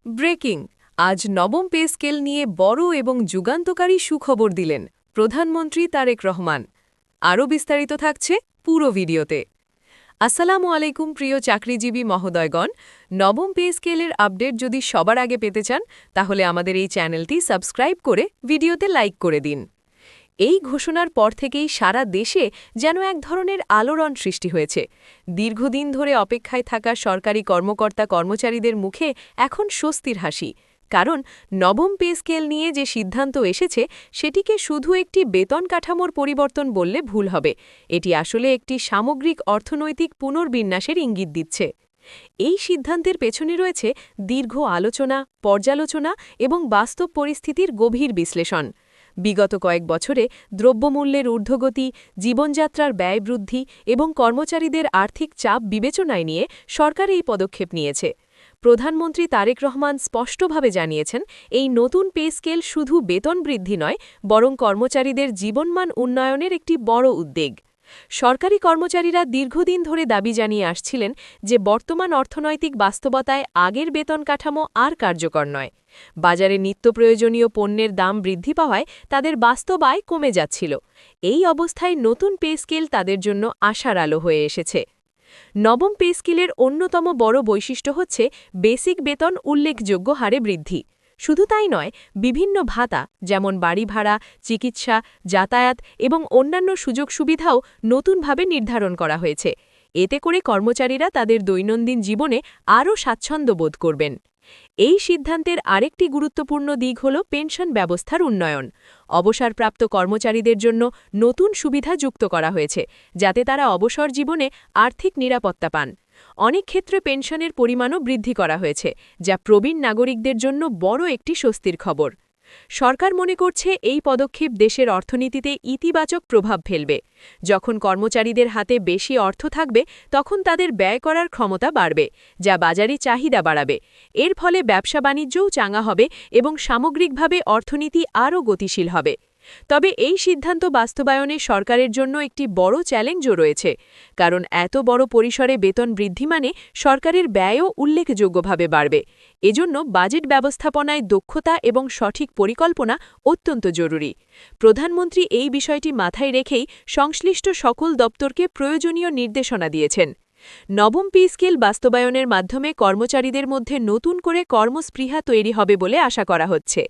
Breaking আজ নবম pay scale নিয়ে বড় এবং যুগান্তকারী সুখবর দিলেন প্রধানমন্ত্রী তারেক রহমান। আরও বিস্তারিত থাকছে পুরো ভিডিওতে। আসসালামু আলাইকুম প্রিয় চাকরিজীবী মহোদয়গণ, নবম পে স্কেলের আপডেট যদি সবার আগে পেতে চান তাহলে আমাদের এই চ্যানেলটি সাবস্ক্রাইব করে ভিডিওতে লাইক করে দিন। এই ঘোষণার পর থেকেই সারা দেশে যেন এক ধরনের আলোড়ন সৃষ্টি হয়েছে। দীর্ঘদিন ধরে অপেক্ষায় থাকা সরকারি কর্মকর্তা কর্মচারীদের মুখে এখন স্বস্তির হাসি, কারণ নবম পে স্কেল নিয়ে যে সিদ্ধান্ত এসেছে সেটিকে শুধু একটি বেতন কাঠামোর পরিবর্তন বললে ভুল হবে। এটি আসলে একটি সামগ্রিক অর্থনৈতিক পুনর্বিন্যাসের ইঙ্গিত দিচ্ছে। এই সিদ্ধান্তের পেছনে রয়েছে দীর্ঘ আলোচনা, পর্যালোচনা এবং বাস্তব পরিস্থিতির গভীর বিশ্লেষণ। বিগত কয়েক বছরে দ্রব্যমূল্যের ঊর্ধ্বগতি, জীবনযাত্রার ব্যয় বৃদ্ধি এবং কর্মচারীদের আর্থিক চাপ বিবেচনায় নিয়ে সরকার এই পদক্ষেপ নিয়েছে। প্রধানমন্ত্রী তারেক রহমান স্পষ্টভাবে জানিয়েছেন, এই নতুন পে স্কেল শুধু বেতন বৃদ্ধি নয়, বরং কর্মচারীদের জীবনমান উন্নয়নের একটি বড় উদ্যোগ। সরকারি কর্মচারীরা দীর্ঘদিন ধরে দাবি জানিয়ে আসছিলেন যে বর্তমান অর্থনৈতিক বাস্তবতায় আগের বেতন কাঠামো আর কার্যকর নয়। বাজারে নিত্যপ্রয়োজনীয় পণ্যের দাম বৃদ্ধি পাওয়ায় তাদের বাস্তব আয় কমে যাচ্ছিল। এই অবস্থায় নতুন পে স্কেল তাদের জন্য আশার আলো হয়ে এসেছে। নবম পে স্কেলের অন্যতম বড় বৈশিষ্ট্য হচ্ছে বেসিক বেতন উল্লেখযোগ্য হারে বৃদ্ধি। শুধু তাই নয়, বিভিন্ন ভাতা যেমন বাড়ি ভাড়া, চিকিৎসা, যাতায়াত এবং অন্যান্য সুযোগ সুবিধাও নতুনভাবে নির্ধারণ করা হয়েছে। এতে করে কর্মচারীরা তাদের দৈনন্দিন জীবনে আরও স্বাচ্ছন্দ্য বোধ করবেন। এই সিদ্ধান্তের আরেকটি গুরুত্বপূর্ণ দিক হল পেনশন ব্যবস্থার উন্নয়ন। অবসরপ্রাপ্ত কর্মচারীদের জন্য নতুন সুবিধা যুক্ত করা হয়েছে, যাতে তারা অবসর জীবনে আর্থিক নিরাপত্তা পান। অনেক ক্ষেত্রে পেনশনের পরিমাণও বৃদ্ধি করা হয়েছে, যা প্রবীণ নাগরিকদের জন্য বড় একটি স্বস্তির খবর। সরকার মনে করছে এই পদক্ষেপ দেশের অর্থনীতিতে ইতিবাচক প্রভাব ফেলবে। যখন কর্মচারীদের হাতে বেশি অর্থ থাকবে তখন তাদের ব্যয় করার ক্ষমতা বাড়বে, যা বাজারে চাহিদা বাড়াবে। এর ফলে ব্যবসা বাণিজ্যও চাঙা হবে এবং সামগ্রিকভাবে অর্থনীতি আরও গতিশীল হবে। তবে এই সিদ্ধান্ত বাস্তবায়নে সরকারের জন্য একটি বড় চ্যালেঞ্জও রয়েছে, কারণ এত বড় পরিসরে বেতন বৃদ্ধি মানে সরকারের ব্যয়ও উল্লেখযোগ্যভাবে বাড়বে। এজন্য বাজেট ব্যবস্থাপনায় দক্ষতা এবং সঠিক পরিকল্পনা অত্যন্ত জরুরি। প্রধানমন্ত্রী এই বিষয়টি মাথায় রেখেই সংশ্লিষ্ট সকল দপ্তরকে প্রয়োজনীয় নির্দেশনা দিয়েছেন। নবম পে স্কেল বাস্তবায়নের মাধ্যমে কর্মচারীদের মধ্যে নতুন করে কর্মস্পৃহা তৈরি হবে বলে আশা করা হচ্ছে,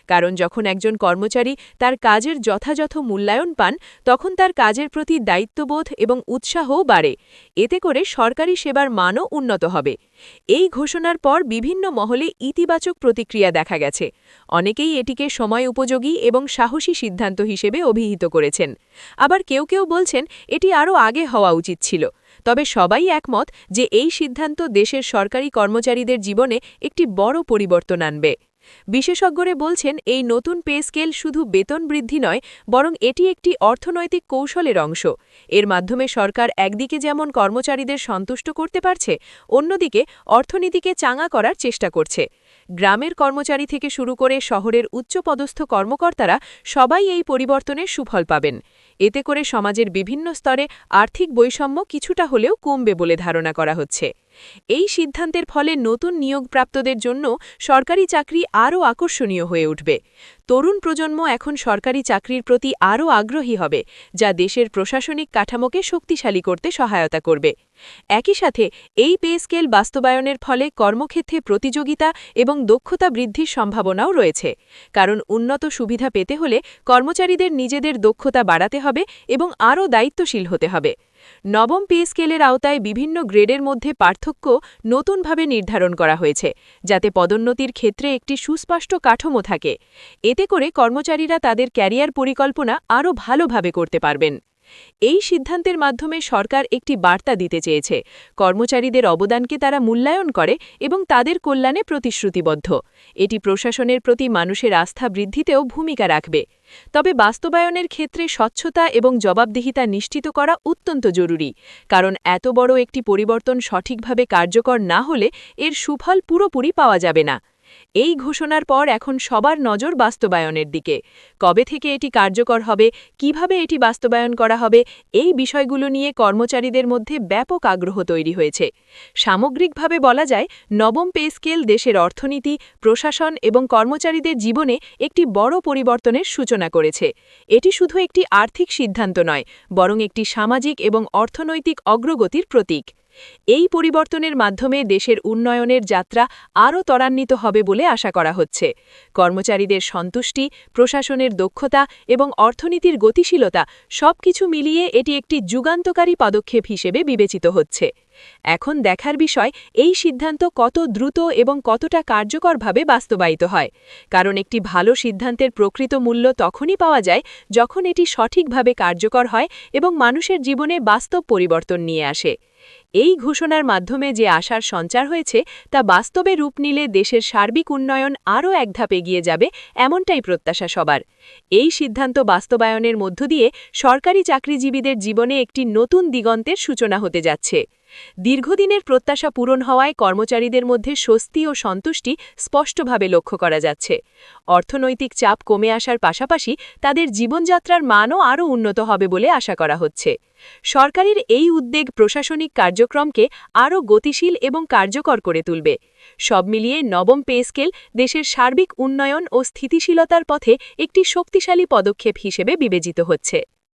কারণ যখন একজন কর্মচারী তার কাজের যথাযথ মূল্যায়ন পান তখন তার কাজের প্রতি দায়িত্ববোধ এবং উৎসাহও বাড়ে। এতে করে সরকারি সেবার মানও উন্নত হবে। এই ঘোষণার পর বিভিন্ন মহলে ইতিবাচক প্রতিক্রিয়া দেখা গেছে। অনেকেই এটিকে সময় উপযোগী এবং সাহসী সিদ্ধান্ত হিসেবে অভিহিত করেছেন। আবার কেউ কেউ বলছেন এটি আরও আগে হওয়া উচিত ছিল। তবে সবাই একমত যে এই সিদ্ধান্ত দেশের সরকারি কর্মচারীদের জীবনে একটি বড় পরিবর্তন আনবে। বিশেষজ্ঞরা বলছেন এই নতুন পে স্কেল শুধু বেতন বৃদ্ধি নয়, বরং এটি একটি অর্থনৈতিক কৌশলের অংশ। এর মাধ্যমে সরকার একদিকে যেমন কর্মচারীদের সন্তুষ্ট করতে পারছে, অন্যদিকে অর্থনীতিকে চাঙা করার চেষ্টা করছে। গ্রামের কর্মচারী থেকে শুরু করে শহরের উচ্চপদস্থ কর্মকর্তারা সবাই এই পরিবর্তনের সুফল পাবেন। এতে করে সমাজের বিভিন্ন স্তরে আর্থিক বৈষম্য কিছুটা হলেও কমবে বলে ধারণা করা হচ্ছে। এই সিদ্ধান্তের ফলে নতুন নিয়োগপ্রাপ্তদের জন্য সরকারি চাকরি আরও আকর্ষণীয় হয়ে উঠবে। তরুণ প্রজন্ম এখন সরকারি চাকরির প্রতি আরও আগ্রহী হবে, যা দেশের প্রশাসনিক কাঠামোকে শক্তিশালী করতে সহায়তা করবে। একই সাথে এই পে স্কেল বাস্তবায়নের ফলে কর্মক্ষেত্রে প্রতিযোগিতা এবং দক্ষতা বৃদ্ধির সম্ভাবনাও রয়েছে, কারণ উন্নত সুবিধা পেতে হলে কর্মচারীদের নিজেদের দক্ষতা বাড়াতে হবে এবং আরও দায়িত্বশীল হতে হবে। নবম পে স্কেলের আওতায় বিভিন্ন গ্রেডের মধ্যে পার্থক্য নতুনভাবে নির্ধারণ করা হয়েছে, যাতে পদোন্নতির ক্ষেত্রে একটি সুস্পষ্ট কাঠামো থাকে। এতে করে কর্মচারীরা তাদের ক্যারিয়ার পরিকল্পনা আরও ভালোভাবে করতে পারবেন। এই সিদ্ধান্তের মাধ্যমে সরকার একটি বার্তা দিতে চেয়েছে, কর্মচারীদের অবদানকে তারা মূল্যায়ন করে এবং তাদের কল্যাণে প্রতিশ্রুতিবদ্ধ। এটি প্রশাসনের প্রতি মানুষের আস্থা বৃদ্ধিতেও ভূমিকা রাখবে। তবে বাস্তবায়নের ক্ষেত্রে স্বচ্ছতা এবং জবাবদিহিতা নিশ্চিত করা অত্যন্ত জরুরি, কারণ এত বড় একটি পরিবর্তন সঠিকভাবে কার্যকর না হলে এর সুফল পুরোপুরি পাওয়া যাবে না। এই ঘোষণার পর এখন সবার নজর বাস্তবায়নের দিকে। কবে থেকে এটি কার্যকর হবে, কিভাবে এটি বাস্তবায়ন করা হবে, এই বিষয়গুলো নিয়ে কর্মচারীদের মধ্যে ব্যাপক আগ্রহ তৈরি হয়েছে। সামগ্রিকভাবে বলা যায়, নবম পে স্কেল দেশের অর্থনীতি, প্রশাসন এবং কর্মচারীদের জীবনে একটি বড় পরিবর্তনের সূচনা করেছে। এটি শুধু একটি আর্থিক সিদ্ধান্ত নয়, বরং একটি সামাজিক এবং অর্থনৈতিক অগ্রগতির প্রতীক। এই পরিবর্তনের মাধ্যমে দেশের উন্নয়নের যাত্রা আরও ত্বরান্বিত হবে বলে আশা করা হচ্ছে। কর্মচারীদের সন্তুষ্টি, প্রশাসনের দক্ষতা এবং অর্থনীতির গতিশীলতা সবকিছু মিলিয়ে এটি একটি যুগান্তকারী পদক্ষেপ হিসেবে বিবেচিত হচ্ছে। এখন দেখার বিষয়, এই সিদ্ধান্ত কত দ্রুত এবং কতটা কার্যকরভাবে বাস্তবায়িত হয়। কারণ একটি ভালো সিদ্ধান্তের প্রকৃত মূল্য তখনই পাওয়া যায় যখন এটি সঠিকভাবে কার্যকর হয় এবং মানুষের জীবনে বাস্তব পরিবর্তন নিয়ে আসে। এই ঘোষণার মাধ্যমে যে আশার সঞ্চার হয়েছে তা বাস্তবে রূপ নিলে দেশের সার্বিক উন্নয়ন আরও এক ধাপ এগিয়ে যাবে, এমনটাই প্রত্যাশা সবার। এই সিদ্ধান্ত বাস্তবায়নের মধ্য দিয়ে সরকারি চাকরিজীবীদের জীবনে একটি নতুন দিগন্তের সূচনা হতে যাচ্ছে। দীর্ঘদিনের প্রত্যাশা পূরণ হওয়ায় কর্মচারীদের মধ্যে স্বস্তি ও সন্তুষ্টি স্পষ্টভাবে লক্ষ্য করা যাচ্ছে। অর্থনৈতিক চাপ কমে আসার পাশাপাশি তাদের জীবনযাত্রার মানও আরও উন্নত হবে বলে আশা করা হচ্ছে। সরকারের এই উদ্যোগ প্রশাসনিক কার্যক্রমকে আরও গতিশীল এবং কার্যকর করে তুলবে। সব মিলিয়ে নবম পে স্কেল দেশের সার্বিক উন্নয়ন ও স্থিতিশীলতার পথে একটি শক্তিশালী পদক্ষেপ হিসেবে বিবেচিত হচ্ছে।